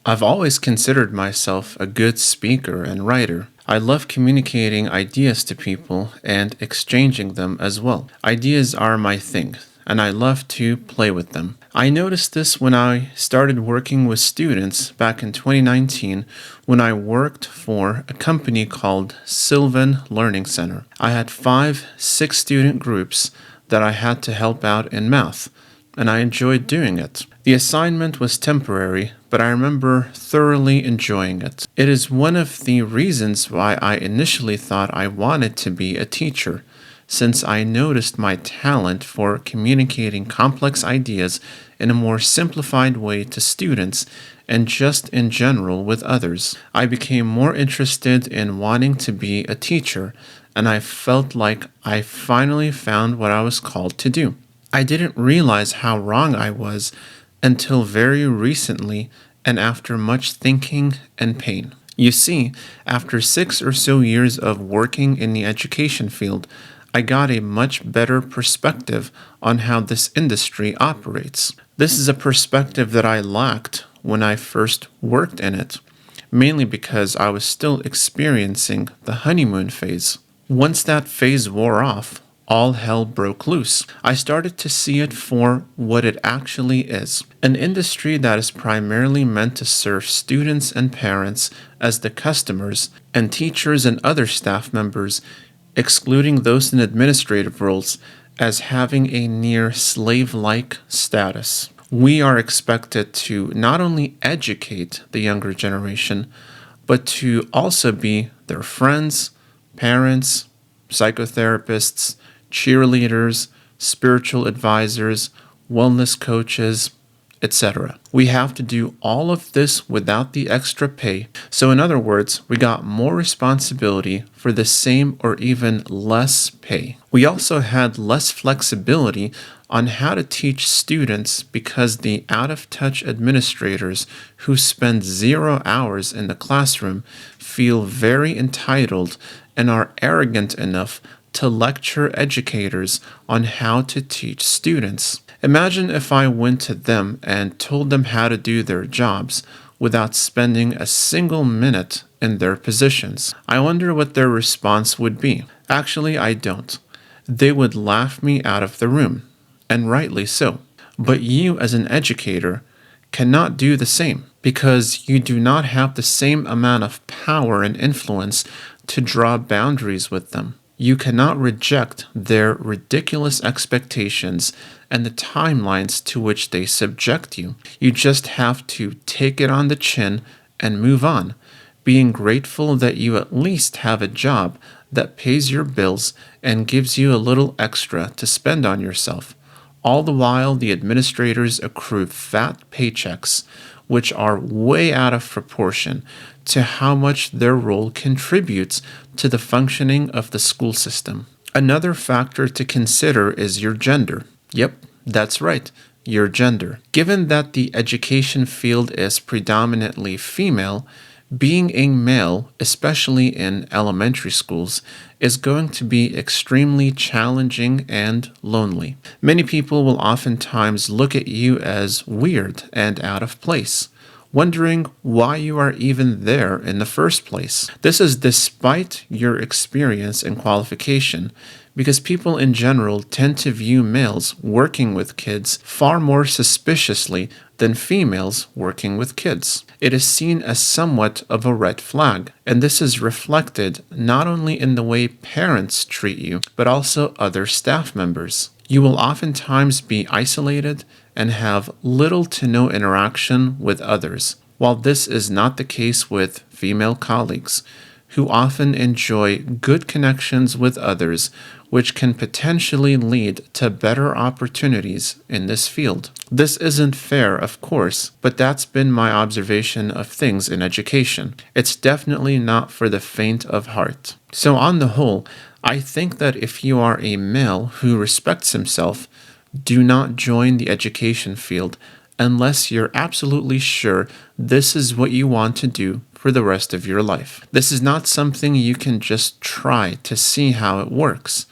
I've always considered myself a good speaker and writer. I love communicating ideas to people and exchanging them as well. Ideas are my thing, and I love to play with them. I noticed this when I started working with students back in 2019 when I worked for a company called Sylvan Learning Center. I had 5, 6 student groups that I had to help out in math, and I enjoyed doing it. The assignment was temporary, but I remember thoroughly enjoying it. It is one of the reasons why I initially thought I wanted to be a teacher, since I noticed my talent for communicating complex ideas in a more simplified way to students and just in general with others. I became more interested in wanting to be a teacher, and I felt like I finally found what I was called to do. I didn't realize how wrong I was until very recently and after much thinking and pain. You see, after 6 or so years of working in the education field, I got a much better perspective on how this industry operates. This is a perspective that I lacked when I first worked in it, mainly because I was still experiencing the honeymoon phase. Once that phase wore off, all hell broke loose. I started to see it for what it actually is, an industry that is primarily meant to serve students and parents as the customers, and teachers and other staff members, excluding those in administrative roles, as having a near slave-like status. We are expected to not only educate the younger generation, but to also be their friends, parents, psychotherapists, cheerleaders, spiritual advisors, wellness coaches, etc. We have to do all of this without the extra pay. So, in other words, we got more responsibility for the same or even less pay. We also had less flexibility on how to teach students because the out of touch administrators who spend 0 hours in the classroom feel very entitled and are arrogant enough to lecture educators on how to teach students. Imagine if I went to them and told them how to do their jobs without spending a single minute in their positions. I wonder what their response would be. Actually, I don't. They would laugh me out of the room, and rightly so. But you, as an educator, cannot do the same because you do not have the same amount of power and influence to draw boundaries with them. You cannot reject their ridiculous expectations and the timelines to which they subject you. You just have to take it on the chin and move on, being grateful that you at least have a job that pays your bills and gives you a little extra to spend on yourself. All the while, the administrators accrue fat paychecks, which are way out of proportion to how much their role contributes to the functioning of the school system. Another factor to consider is your gender. Yep, that's right, your gender. Given that the education field is predominantly female, being a male, especially in elementary schools, is going to be extremely challenging and lonely. Many people will oftentimes look at you as weird and out of place, wondering why you are even there in the first place. This is despite your experience and qualification, because people in general tend to view males working with kids far more suspiciously than females working with kids. It is seen as somewhat of a red flag, and this is reflected not only in the way parents treat you, but also other staff members. You will oftentimes be isolated and have little to no interaction with others, while this is not the case with female colleagues, who often enjoy good connections with others, which can potentially lead to better opportunities in this field. This isn't fair, of course, but that's been my observation of things in education. It's definitely not for the faint of heart. So on the whole, I think that if you are a male who respects himself, do not join the education field unless you're absolutely sure this is what you want to do for the rest of your life. This is not something you can just try to see how it works.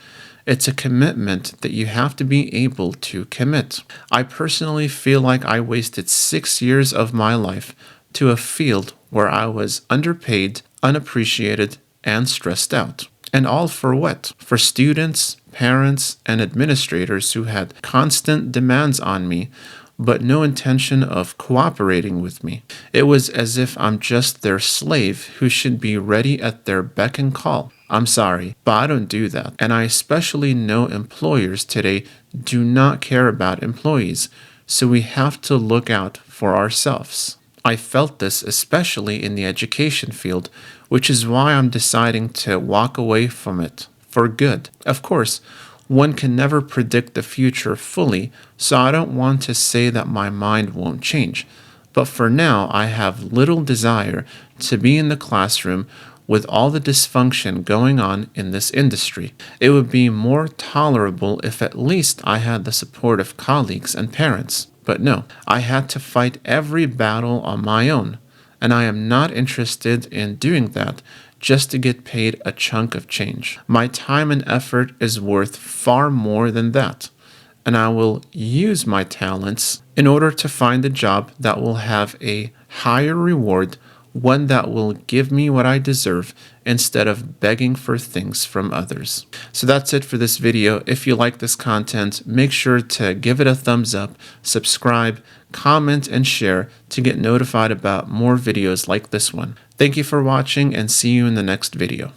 It's a commitment that you have to be able to commit. I personally feel like I wasted 6 years of my life to a field where I was underpaid, unappreciated, and stressed out. And all for what? For students, parents, and administrators who had constant demands on me, but no intention of cooperating with me. It was as if I'm just their slave who should be ready at their beck and call. I'm sorry, but I don't do that. And I especially know employers today do not care about employees, so we have to look out for ourselves. I felt this especially in the education field, which is why I'm deciding to walk away from it for good. Of course, one can never predict the future fully, so I don't want to say that my mind won't change. But for now, I have little desire to be in the classroom with all the dysfunction going on in this industry. It would be more tolerable if at least I had the support of colleagues and parents. But no, I had to fight every battle on my own, and I am not interested in doing that just to get paid a chunk of change. My time and effort is worth far more than that, and I will use my talents in order to find a job that will have a higher reward, one that will give me what I deserve instead of begging for things from others. So that's it for this video. If you like this content, make sure to give it a thumbs up, subscribe, comment, and share to get notified about more videos like this one. Thank you for watching and see you in the next video.